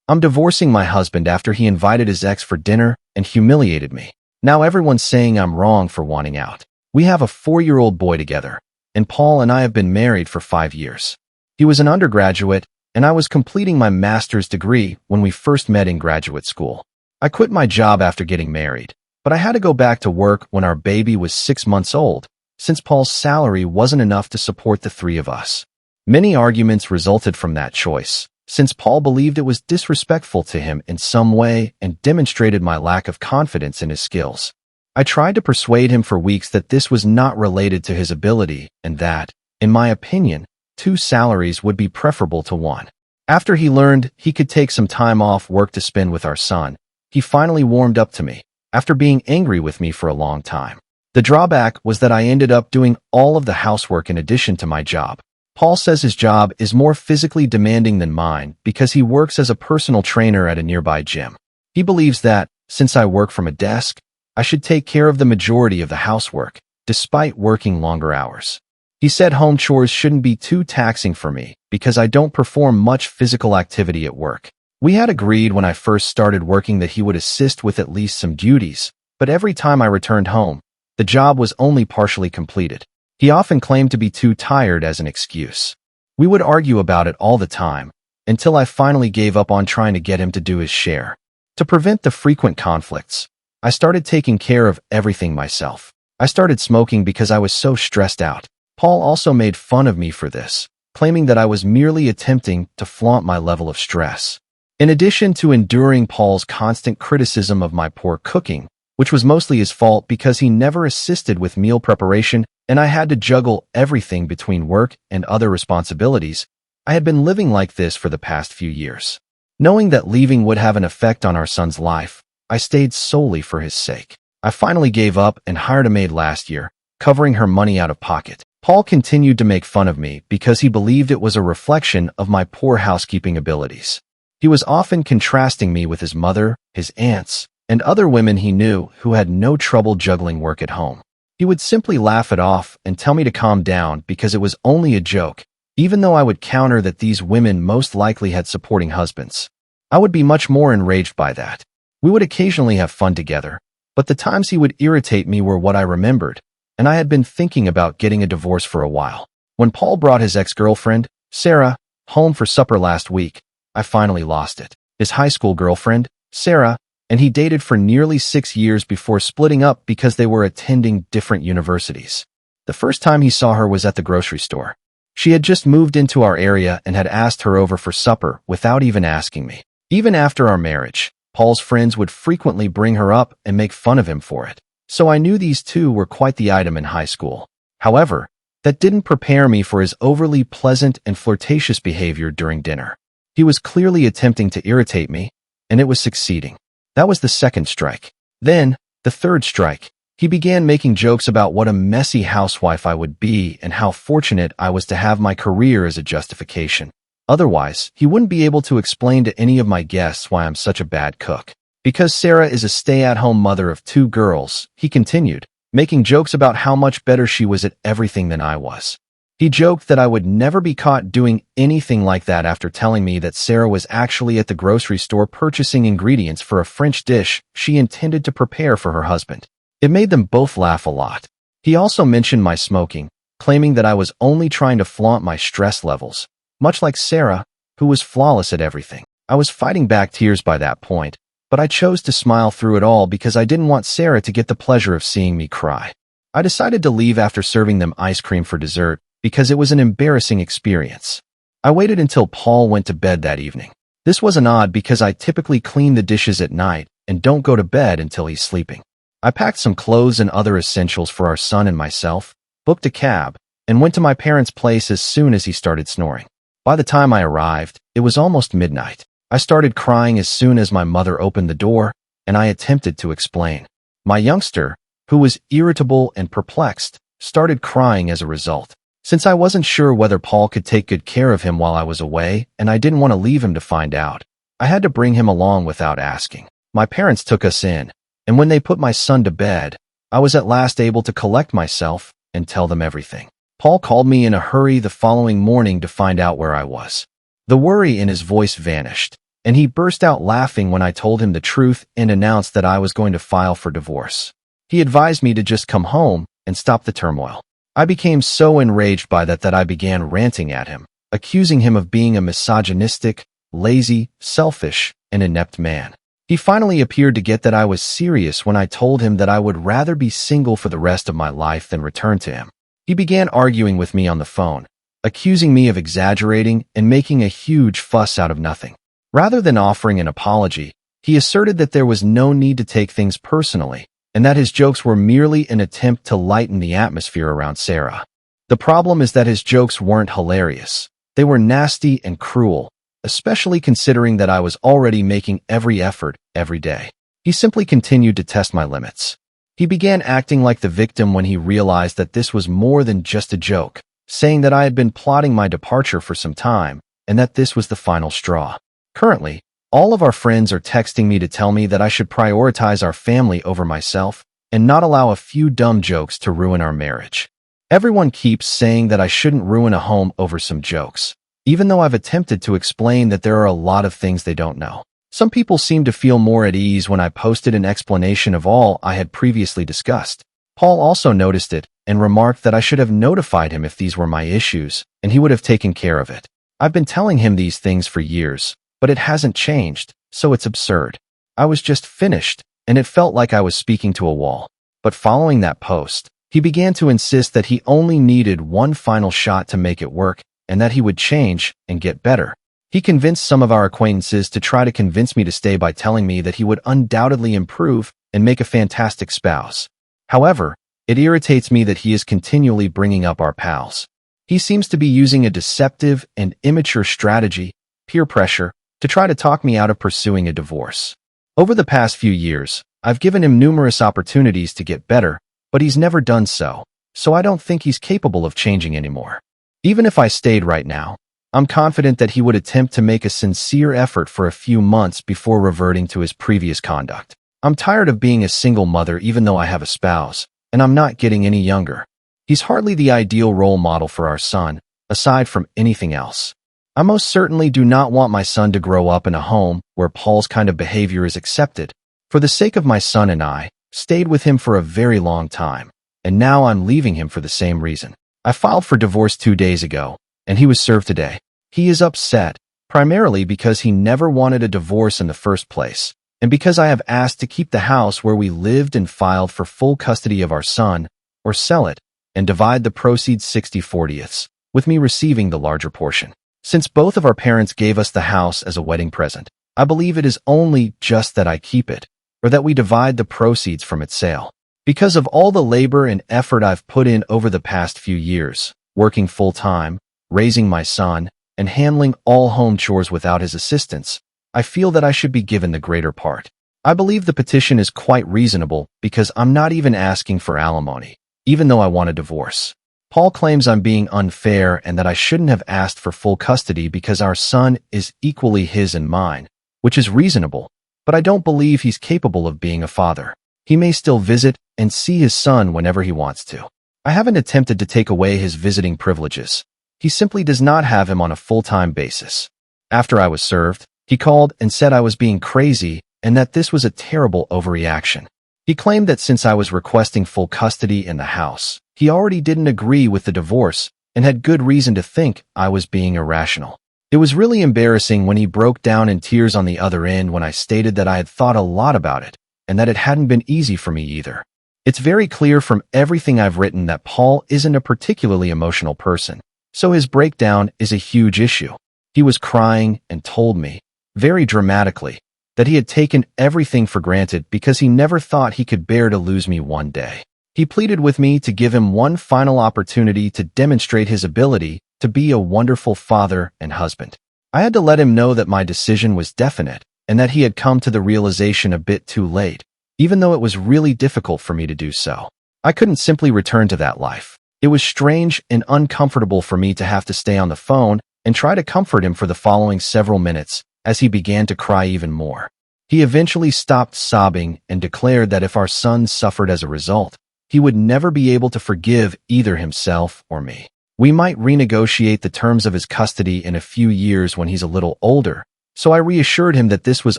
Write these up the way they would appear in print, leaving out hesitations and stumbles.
I'm divorcing my husband after he invited his ex for dinner and humiliated me. Now everyone's saying I'm wrong for wanting out. We have a 4-year-old boy together, and Paul and I have been married for 5 years. He was an undergraduate, and I was completing my master's degree when we first met in graduate school. I quit my job after getting married, but I had to go back to work when our baby was 6 months old, since Paul's salary wasn't enough to support the 3 of us. Many arguments resulted from that choice, since Paul believed it was disrespectful to him in some way and demonstrated my lack of confidence in his skills. I tried to persuade him for weeks that this was not related to his ability and that, in my opinion, 2 salaries would be preferable to 1. After he learned he could take some time off work to spend with our son, he finally warmed up to me, after being angry with me for a long time. The drawback was that I ended up doing all of the housework in addition to my job. Paul says his job is more physically demanding than mine because he works as a personal trainer at a nearby gym. He believes that, since I work from a desk, I should take care of the majority of the housework, despite working longer hours. He said home chores shouldn't be too taxing for me because I don't perform much physical activity at work. We had agreed when I first started working that he would assist with at least some duties, but every time I returned home, the job was only partially completed. He often claimed to be too tired as an excuse. We would argue about it all the time, until I finally gave up on trying to get him to do his share. To prevent the frequent conflicts, I started taking care of everything myself. I started smoking because I was so stressed out. Paul also made fun of me for this, claiming that I was merely attempting to flaunt my level of stress. In addition to enduring Paul's constant criticism of my poor cooking, which was mostly his fault because he never assisted with meal preparation and I had to juggle everything between work and other responsibilities, I had been living like this for the past few years. Knowing that leaving would have an effect on our son's life, I stayed solely for his sake. I finally gave up and hired a maid last year, covering her money out of pocket. Paul continued to make fun of me because he believed it was a reflection of my poor housekeeping abilities. He was often contrasting me with his mother, his aunts, and other women he knew who had no trouble juggling work at home. He would simply laugh it off and tell me to calm down because it was only a joke, even though I would counter that these women most likely had supporting husbands. I would be much more enraged by that. We would occasionally have fun together, but the times he would irritate me were what I remembered, and I had been thinking about getting a divorce for a while. When Paul brought his ex-girlfriend, Sarah, home for supper last week, I finally lost it. His high school girlfriend, Sarah, and he dated for nearly 6 years before splitting up because they were attending different universities. The first time he saw her was at the grocery store. She had just moved into our area and had asked her over for supper without even asking me. Even after our marriage, Paul's friends would frequently bring her up and make fun of him for it. So I knew these two were quite the item in high school. However, that didn't prepare me for his overly pleasant and flirtatious behavior during dinner. He was clearly attempting to irritate me, and it was succeeding. That was the second strike. Then, the third strike. He began making jokes about what a messy housewife I would be and how fortunate I was to have my career as a justification. Otherwise, he wouldn't be able to explain to any of my guests why I'm such a bad cook. Because Sarah is a stay-at-home mother of 2 girls, he continued, making jokes about how much better she was at everything than I was. He joked that I would never be caught doing anything like that after telling me that Sarah was actually at the grocery store purchasing ingredients for a French dish she intended to prepare for her husband. It made them both laugh a lot. He also mentioned my smoking, claiming that I was only trying to flaunt my stress levels, much like Sarah, who was flawless at everything. I was fighting back tears by that point, but I chose to smile through it all because I didn't want Sarah to get the pleasure of seeing me cry. I decided to leave after serving them ice cream for dessert, because it was an embarrassing experience. I waited until Paul went to bed that evening. This wasn't odd because I typically clean the dishes at night and don't go to bed until he's sleeping. I packed some clothes and other essentials for our son and myself, booked a cab, and went to my parents' place as soon as he started snoring. By the time I arrived, it was almost midnight. I started crying as soon as my mother opened the door, and I attempted to explain. My youngster, who was irritable and perplexed, started crying as a result. Since I wasn't sure whether Paul could take good care of him while I was away, and I didn't want to leave him to find out, I had to bring him along without asking. My parents took us in, and when they put my son to bed, I was at last able to collect myself and tell them everything. Paul called me in a hurry the following morning to find out where I was. The worry in his voice vanished, and he burst out laughing when I told him the truth and announced that I was going to file for divorce. He advised me to just come home and stop the turmoil. I became so enraged by that I began ranting at him, accusing him of being a misogynistic, lazy, selfish, and inept man. He finally appeared to get that I was serious when I told him that I would rather be single for the rest of my life than return to him. He began arguing with me on the phone, accusing me of exaggerating and making a huge fuss out of nothing. Rather than offering an apology, he asserted that there was no need to take things personally, and that his jokes were merely an attempt to lighten the atmosphere around Sarah. The problem is that his jokes weren't hilarious. They were nasty and cruel, especially considering that I was already making every effort every day. He simply continued to test my limits. He began acting like the victim when he realized that this was more than just a joke, saying that I had been plotting my departure for some time and that this was the final straw. Currently, all of our friends are texting me to tell me that I should prioritize our family over myself and not allow a few dumb jokes to ruin our marriage. Everyone keeps saying that I shouldn't ruin a home over some jokes, even though I've attempted to explain that there are a lot of things they don't know. Some people seem to feel more at ease when I posted an explanation of all I had previously discussed. Paul also noticed it and remarked that I should have notified him if these were my issues, and he would have taken care of it. I've been telling him these things for years, but it hasn't changed, so it's absurd. I was just finished, and it felt like I was speaking to a wall. But following that post, he began to insist that he only needed one final shot to make it work, and that he would change and get better. He convinced some of our acquaintances to try to convince me to stay by telling me that he would undoubtedly improve and make a fantastic spouse. However, it irritates me that he is continually bringing up our pals. He seems to be using a deceptive and immature strategy, peer pressure, to try to talk me out of pursuing a divorce. Over the past few years, I've given him numerous opportunities to get better, but he's never done so I don't think he's capable of changing anymore. Even if I stayed right now, I'm confident that he would attempt to make a sincere effort for a few months before reverting to his previous conduct. I'm tired of being a single mother even though I have a spouse, and I'm not getting any younger. He's hardly the ideal role model for our son, aside from anything else. I most certainly do not want my son to grow up in a home where Paul's kind of behavior is accepted. For the sake of my son and I, stayed with him for a very long time, and now I'm leaving him for the same reason. I filed for divorce 2 days ago, and he was served today. He is upset, primarily because he never wanted a divorce in the first place, and because I have asked to keep the house where we lived and filed for full custody of our son, or sell it, and divide the proceeds 60/40ths, with me receiving the larger portion. Since both of our parents gave us the house as a wedding present, I believe it is only just that I keep it, or that we divide the proceeds from its sale. Because of all the labor and effort I've put in over the past few years, working full-time, raising my son, and handling all home chores without his assistance, I feel that I should be given the greater part. I believe the petition is quite reasonable because I'm not even asking for alimony, even though I want a divorce. Paul claims I'm being unfair and that I shouldn't have asked for full custody because our son is equally his and mine, which is reasonable, but I don't believe he's capable of being a father. He may still visit and see his son whenever he wants to. I haven't attempted to take away his visiting privileges. He simply does not have him on a full-time basis. After I was served, he called and said I was being crazy and that this was a terrible overreaction. He claimed that since I was requesting full custody in the house, he already didn't agree with the divorce and had good reason to think I was being irrational. It was really embarrassing when he broke down in tears on the other end when I stated that I had thought a lot about it and that it hadn't been easy for me either. It's very clear from everything I've written that Paul isn't a particularly emotional person, so his breakdown is a huge issue. He was crying and told me, very dramatically, that he had taken everything for granted because he never thought he could bear to lose me one day. He pleaded with me to give him one final opportunity to demonstrate his ability to be a wonderful father and husband. I had to let him know that my decision was definite and that he had come to the realization a bit too late, even though it was really difficult for me to do so. I couldn't simply return to that life. It was strange and uncomfortable for me to have to stay on the phone and try to comfort him for the following several minutes as he began to cry even more. He eventually stopped sobbing and declared that if our son suffered as a result, he would never be able to forgive either himself or me. We might renegotiate the terms of his custody in a few years when he's a little older, so I reassured him that this was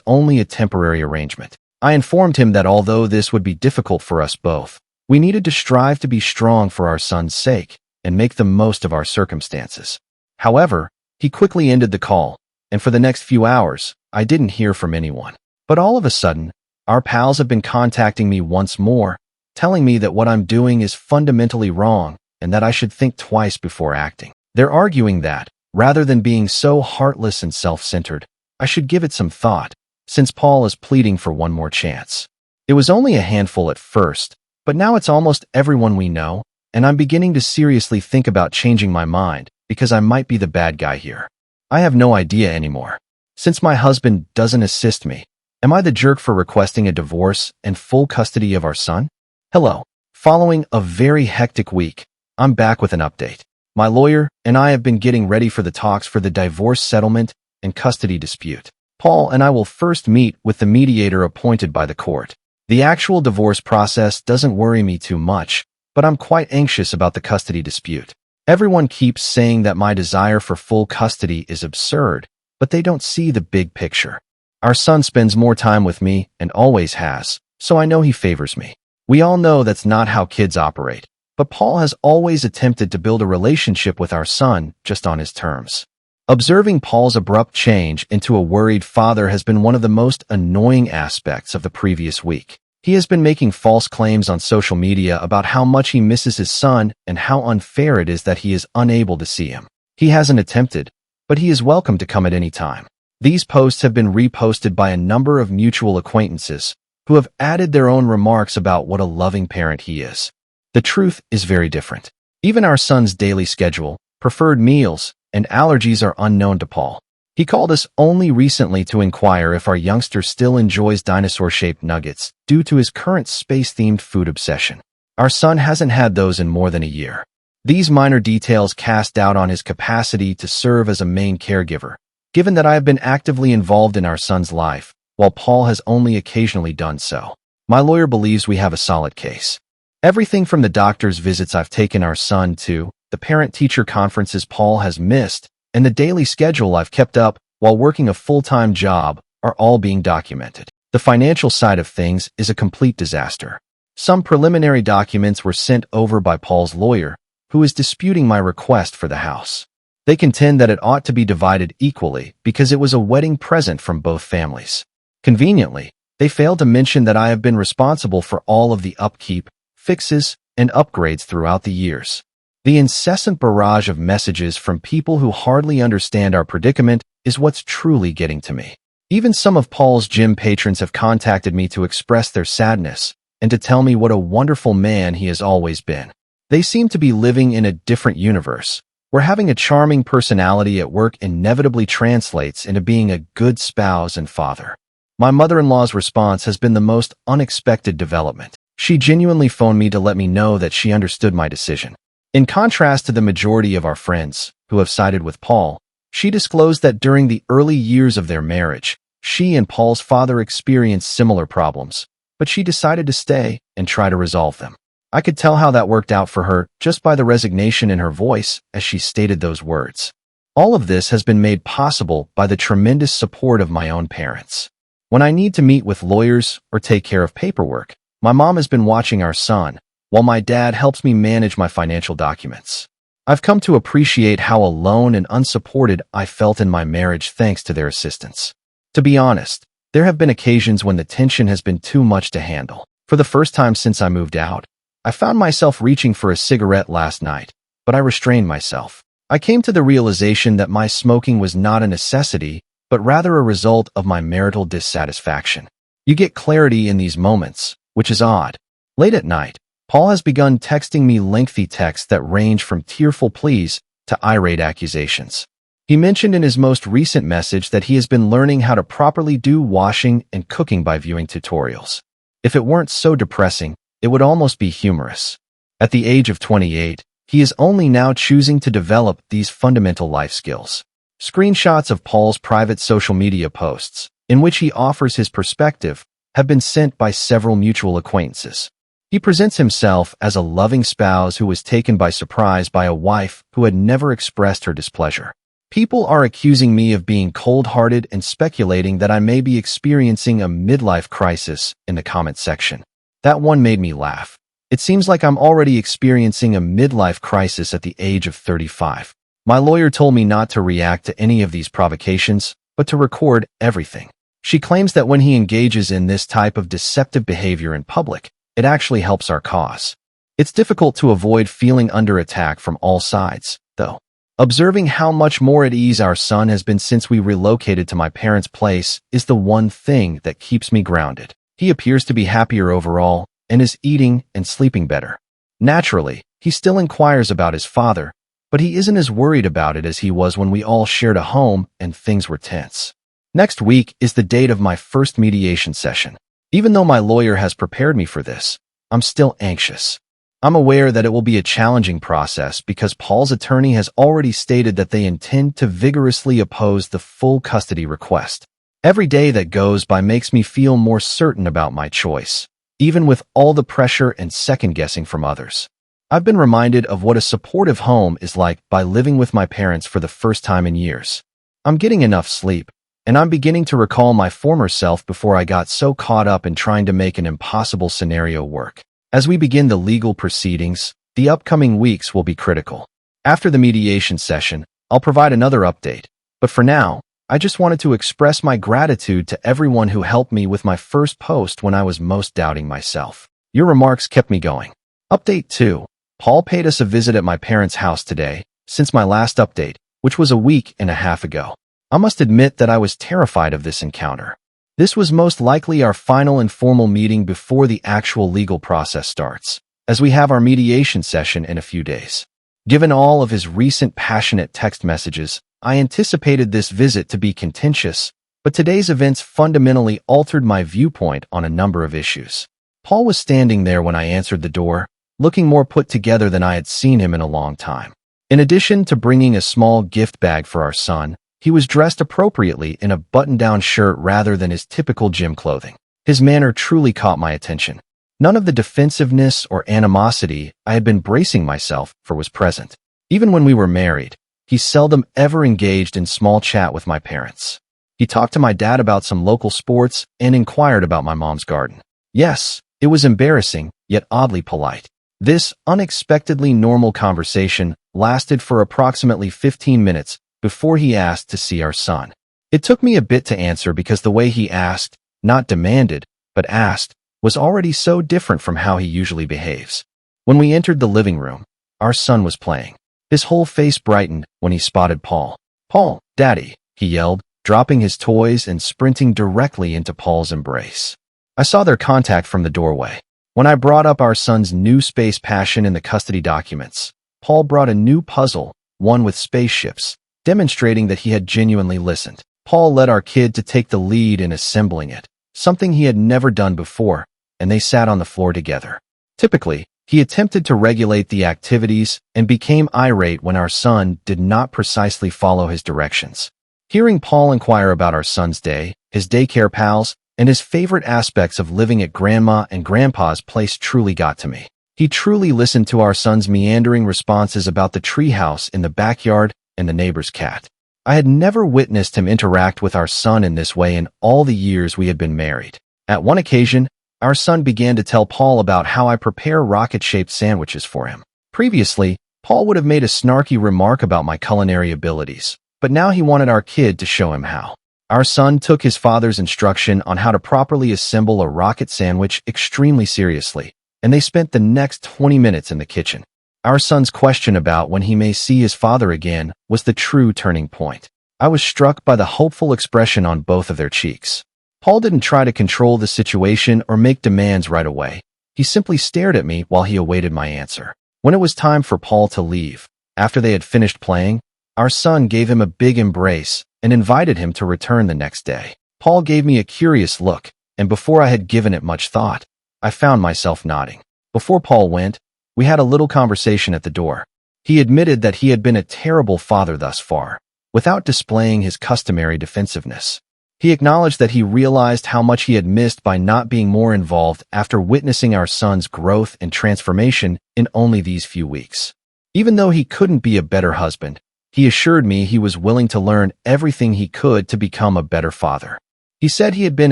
only a temporary arrangement. I informed him that although this would be difficult for us both, we needed to strive to be strong for our son's sake and make the most of our circumstances. However, he quickly ended the call, and for the next few hours, I didn't hear from anyone. But all of a sudden, our pals have been contacting me once more, telling me that what I'm doing is fundamentally wrong and that I should think twice before acting. They're arguing that, rather than being so heartless and self-centered, I should give it some thought, since Paul is pleading for one more chance. It was only a handful at first, but now it's almost everyone we know, and I'm beginning to seriously think about changing my mind because I might be the bad guy here. I have no idea anymore. Since my husband doesn't assist me, am I the jerk for requesting a divorce and full custody of our son? Hello. Following a very hectic week, I'm back with an update. My lawyer and I have been getting ready for the talks for the divorce settlement and custody dispute. Paul and I will first meet with the mediator appointed by the court. The actual divorce process doesn't worry me too much, but I'm quite anxious about the custody dispute. Everyone keeps saying that my desire for full custody is absurd, but they don't see the big picture. Our son spends more time with me and always has, so I know he favors me. We all know that's not how kids operate, but Paul has always attempted to build a relationship with our son just on his terms. Observing Paul's abrupt change into a worried father has been one of the most annoying aspects of the previous week. He has been making false claims on social media about how much he misses his son and how unfair it is that he is unable to see him. He hasn't attempted, but he is welcome to come at any time. These posts have been reposted by a number of mutual acquaintances who have added their own remarks about what a loving parent he is. The truth is very different. Even our son's daily schedule, preferred meals, and allergies are unknown to Paul. He called us only recently to inquire if our youngster still enjoys dinosaur-shaped nuggets due to his current space-themed food obsession. Our son hasn't had those in more than a year. These minor details cast doubt on his capacity to serve as a main caregiver, given that I have been actively involved in our son's life, while Paul has only occasionally done so. My lawyer believes we have a solid case. Everything from the doctor's visits I've taken our son to, the parent-teacher conferences Paul has missed, and the daily schedule I've kept up while working a full-time job are all being documented. The financial side of things is a complete disaster. Some preliminary documents were sent over by Paul's lawyer, who is disputing my request for the house. They contend that it ought to be divided equally because it was a wedding present from both families. Conveniently, they failed to mention that I have been responsible for all of the upkeep, fixes, and upgrades throughout the years. The incessant barrage of messages from people who hardly understand our predicament is what's truly getting to me. Even some of Paul's gym patrons have contacted me to express their sadness and to tell me what a wonderful man he has always been. They seem to be living in a different universe, where having a charming personality at work inevitably translates into being a good spouse and father. My mother-in-law's response has been the most unexpected development. She genuinely phoned me to let me know that she understood my decision. In contrast to the majority of our friends who have sided with Paul, she disclosed that during the early years of their marriage, she and Paul's father experienced similar problems, but she decided to stay and try to resolve them. I could tell how that worked out for her just by the resignation in her voice as she stated those words. All of this has been made possible by the tremendous support of my own parents. When I need to meet with lawyers or take care of paperwork, my mom has been watching our son, while my dad helps me manage my financial documents. I've come to appreciate how alone and unsupported I felt in my marriage thanks to their assistance. To be honest, there have been occasions when the tension has been too much to handle. For the first time since I moved out, I found myself reaching for a cigarette last night, but I restrained myself. I came to the realization that my smoking was not a necessity, but rather a result of my marital dissatisfaction. You get clarity in these moments, which is odd. Late at night, Paul has begun texting me lengthy texts that range from tearful pleas to irate accusations. He mentioned in his most recent message that he has been learning how to properly do washing and cooking by viewing tutorials. If it weren't so depressing, it would almost be humorous. At the age of 28, he is only now choosing to develop these fundamental life skills. Screenshots of Paul's private social media posts, in which he offers his perspective, have been sent by several mutual acquaintances. He presents himself as a loving spouse who was taken by surprise by a wife who had never expressed her displeasure. People are accusing me of being cold-hearted and speculating that I may be experiencing a midlife crisis in the comment section. That one made me laugh. It seems like I'm already experiencing a midlife crisis at the age of 35. My lawyer told me not to react to any of these provocations, but to record everything. She claims that when he engages in this type of deceptive behavior in public, it actually helps our cause. It's difficult to avoid feeling under attack from all sides, though. Observing how much more at ease our son has been since we relocated to my parents' place is the one thing that keeps me grounded. He appears to be happier overall and is eating and sleeping better. Naturally, he still inquires about his father, but he isn't as worried about it as he was when we all shared a home and things were tense. Next week is the date of my first mediation session. Even though my lawyer has prepared me for this, I'm still anxious. I'm aware that it will be a challenging process because Paul's attorney has already stated that they intend to vigorously oppose the full custody request. Every day that goes by makes me feel more certain about my choice, even with all the pressure and second-guessing from others. I've been reminded of what a supportive home is like by living with my parents for the first time in years. I'm getting enough sleep, and I'm beginning to recall my former self before I got so caught up in trying to make an impossible scenario work. As we begin the legal proceedings, the upcoming weeks will be critical. After the mediation session, I'll provide another update, but for now, I just wanted to express my gratitude to everyone who helped me with my first post when I was most doubting myself. Your remarks kept me going. Update 2. Paul paid us a visit at my parents' house today, since my last update, which was a week and a half ago. I must admit that I was terrified of this encounter. This was most likely our final informal meeting before the actual legal process starts, as we have our mediation session in a few days. Given all of his recent passionate text messages, I anticipated this visit to be contentious, but today's events fundamentally altered my viewpoint on a number of issues. Paul was standing there when I answered the door, looking more put together than I had seen him in a long time. In addition to bringing a small gift bag for our son, he was dressed appropriately in a button-down shirt rather than his typical gym clothing. His manner truly caught my attention. None of the defensiveness or animosity I had been bracing myself for was present. Even when we were married, he seldom ever engaged in small chat with my parents. He talked to my dad about some local sports and inquired about my mom's garden. Yes, it was embarrassing, yet oddly polite. This unexpectedly normal conversation lasted for approximately 15 minutes before he asked to see our son. It took me a bit to answer because the way he asked, not demanded, but asked, was already so different from how he usually behaves. When we entered the living room, our son was playing. His whole face brightened when he spotted Paul. "Paul, Daddy," he yelled, dropping his toys and sprinting directly into Paul's embrace. I saw their contact from the doorway. When I brought up our son's new space passion in the custody documents, Paul brought a new puzzle, one with spaceships, demonstrating that he had genuinely listened. Paul led our kid to take the lead in assembling it, something he had never done before, and they sat on the floor together. Typically, he attempted to regulate the activities and became irate when our son did not precisely follow his directions. Hearing Paul inquire about our son's day, his daycare pals, and his favorite aspects of living at Grandma and Grandpa's place truly got to me. He truly listened to our son's meandering responses about the treehouse in the backyard and the neighbor's cat. I had never witnessed him interact with our son in this way in all the years we had been married. At one occasion, our son began to tell Paul about how I prepare rocket-shaped sandwiches for him. Previously, Paul would have made a snarky remark about my culinary abilities, but now he wanted our kid to show him how. Our son took his father's instruction on how to properly assemble a rocket sandwich extremely seriously, and they spent the next 20 minutes in the kitchen. Our son's question about when he may see his father again was the true turning point. I was struck by the hopeful expression on both of their cheeks. Paul didn't try to control the situation or make demands right away. He simply stared at me while he awaited my answer. When it was time for Paul to leave, after they had finished playing, our son gave him a big embrace and invited him to return the next day. Paul gave me a curious look, and before I had given it much thought, I found myself nodding. Before Paul went, we had a little conversation at the door. He admitted that he had been a terrible father thus far, without displaying his customary defensiveness. He acknowledged that he realized how much he had missed by not being more involved after witnessing our son's growth and transformation in only these few weeks. Even though he couldn't be a better husband, He assured me he was willing to learn everything he could to become a better father. He said he had been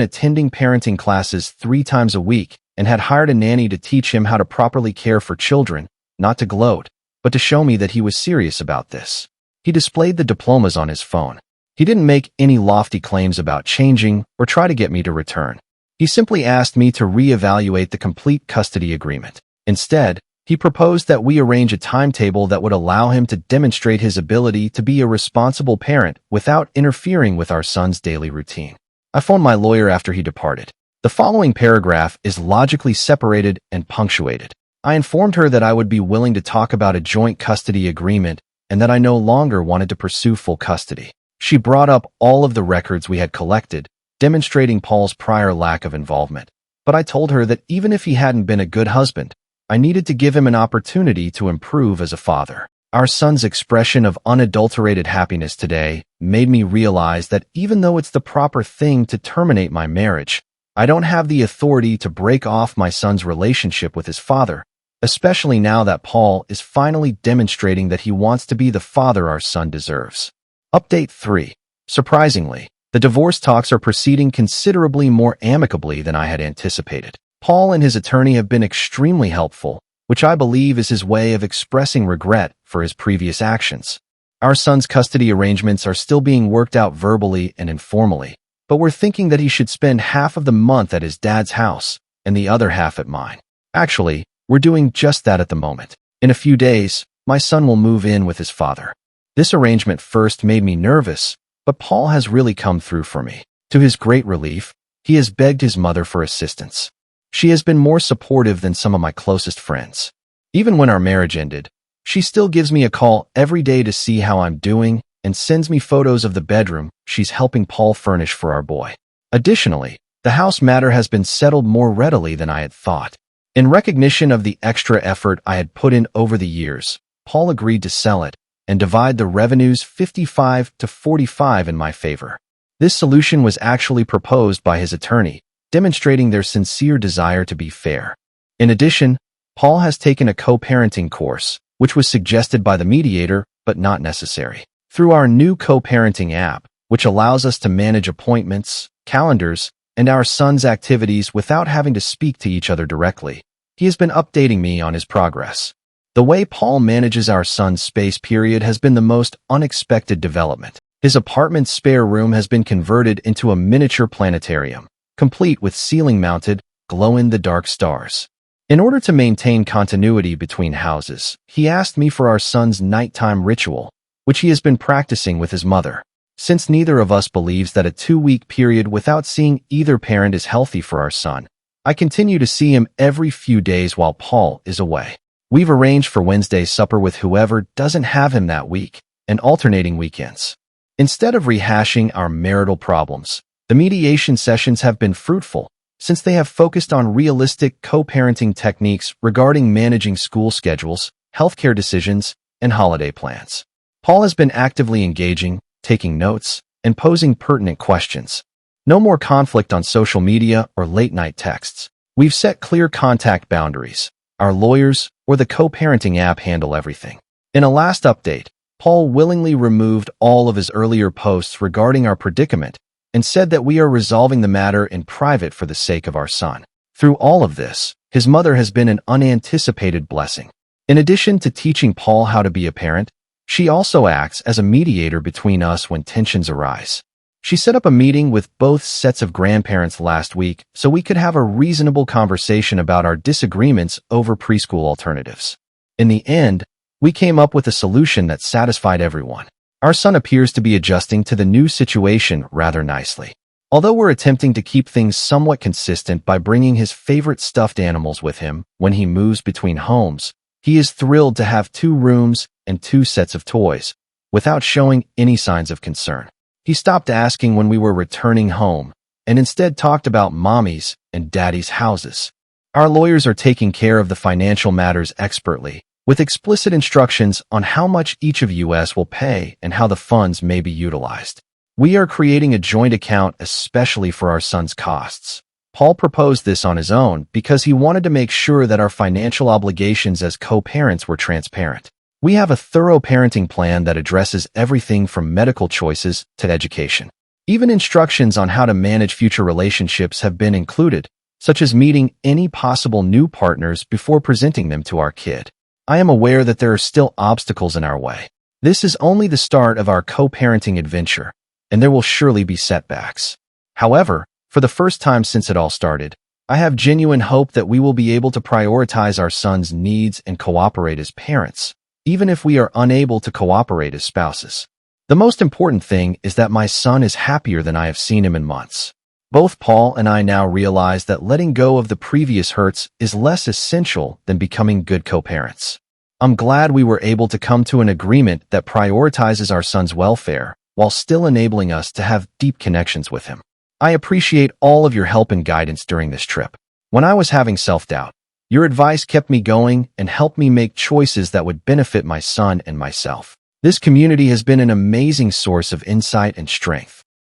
attending parenting classes 3 times a week and had hired a nanny to teach him how to properly care for children, not to gloat, but to show me that he was serious about this. He displayed the diplomas on his phone. He didn't make any lofty claims about changing or try to get me to return. He simply asked me to reevaluate the complete custody agreement. Instead, he proposed that we arrange a timetable that would allow him to demonstrate his ability to be a responsible parent without interfering with our son's daily routine. I phoned my lawyer after he departed. The following paragraph is logically separated and punctuated. I informed her that I would be willing to talk about a joint custody agreement and that I no longer wanted to pursue full custody. She brought up all of the records we had collected, demonstrating Paul's prior lack of involvement. But I told her that even if he hadn't been a good husband, I needed to give him an opportunity to improve as a father. Our son's expression of unadulterated happiness today made me realize that even though it's the proper thing to terminate my marriage, I don't have the authority to break off my son's relationship with his father, especially now that Paul is finally demonstrating that he wants to be the father our son deserves. Update 3. Surprisingly, the divorce talks are proceeding considerably more amicably than I had anticipated. Paul and his attorney have been extremely helpful, which I believe is his way of expressing regret for his previous actions. Our son's custody arrangements are still being worked out verbally and informally, but we're thinking that he should spend half of the month at his dad's house and the other half at mine. Actually, we're doing just that at the moment. In a few days, my son will move in with his father. This arrangement first made me nervous, but Paul has really come through for me. To his great relief, he has begged his mother for assistance. She has been more supportive than some of my closest friends. Even when our marriage ended, she still gives me a call every day to see how I'm doing and sends me photos of the bedroom she's helping Paul furnish for our boy. Additionally, the house matter has been settled more readily than I had thought. In recognition of the extra effort I had put in over the years, Paul agreed to sell it and divide the revenues 55-45 in my favor. This solution was actually proposed by his attorney, demonstrating their sincere desire to be fair. In addition, Paul has taken a co-parenting course, which was suggested by the mediator but not necessary. Through our new co-parenting app, which allows us to manage appointments, calendars, and our son's activities without having to speak to each other directly, he has been updating me on his progress. The way Paul manages our son's space period has been the most unexpected development. His apartment's spare room has been converted into a miniature planetarium, complete with ceiling-mounted, glow-in-the-dark stars. In order to maintain continuity between houses, he asked me for our son's nighttime ritual, which he has been practicing with his mother. Since neither of us believes that a 2-week period without seeing either parent is healthy for our son, I continue to see him every few days while Paul is away. We've arranged for Wednesday supper with whoever doesn't have him that week, and alternating weekends. Instead of rehashing our marital problems, the mediation sessions have been fruitful, since they have focused on realistic co-parenting techniques regarding managing school schedules, healthcare decisions, and holiday plans. Paul has been actively engaging, taking notes, and posing pertinent questions. No more conflict on social media or late-night texts. We've set clear contact boundaries. Our lawyers or the co-parenting app handle everything. In a last update, Paul willingly removed all of his earlier posts regarding our predicament and said that we are resolving the matter in private for the sake of our son. Through all of this, his mother has been an unanticipated blessing. In addition to teaching Paul how to be a parent, she also acts as a mediator between us when tensions arise. She set up a meeting with both sets of grandparents last week so we could have a reasonable conversation about our disagreements over preschool alternatives. In the end, we came up with a solution that satisfied everyone. Our son appears to be adjusting to the new situation rather nicely. Although we're attempting to keep things somewhat consistent by bringing his favorite stuffed animals with him when he moves between homes, he is thrilled to have 2 rooms and 2 sets of toys, without showing any signs of concern. He stopped asking when we were returning home, and instead talked about mommy's and daddy's houses. Our lawyers are taking care of the financial matters expertly, with explicit instructions on how much each of us will pay and how the funds may be utilized. We are creating a joint account especially for our son's costs. Paul proposed this on his own because he wanted to make sure that our financial obligations as co-parents were transparent. We have a thorough parenting plan that addresses everything from medical choices to education. Even instructions on how to manage future relationships have been included, such as meeting any possible new partners before presenting them to our kid. I am aware that there are still obstacles in our way. This is only the start of our co-parenting adventure, and there will surely be setbacks. However, for the first time since it all started, I have genuine hope that we will be able to prioritize our son's needs and cooperate as parents, even if we are unable to cooperate as spouses. The most important thing is that my son is happier than I have seen him in months. Both Paul and I now realize that letting go of the previous hurts is less essential than becoming good co-parents. I'm glad we were able to come to an agreement that prioritizes our son's welfare while still enabling us to have deep connections with him. I appreciate all of your help and guidance during this trip. When I was having self-doubt, your advice kept me going and helped me make choices that would benefit my son and myself. This community has been an amazing source of insight and strength.